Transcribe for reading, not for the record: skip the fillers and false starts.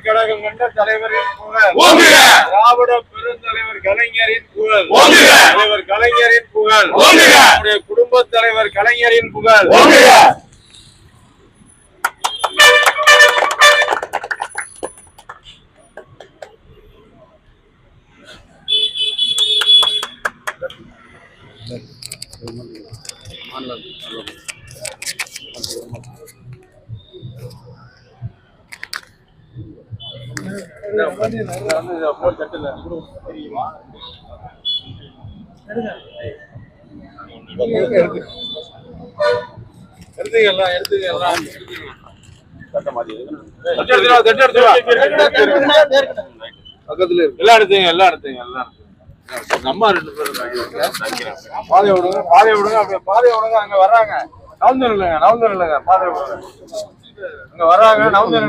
கழகம் கண்ட தலைவரின் புகழ், திராவிட பெருந்தலைவர் கலைஞரின் புகழ், தலைவர் கலைஞரின் புகழ், நம்முடைய குடும்ப தலைவர் கலைஞரின் புகழ். நம்ம 2 பேரும் பாதை விடுங்க, பாதை விடுங்க, அப்படியே பாதை விடுங்க. அங்க வர்றாங்க, நவுந்து நில்லுங்க, பாதை விடுங்க, அங்க வர்றாங்க, நவுந்து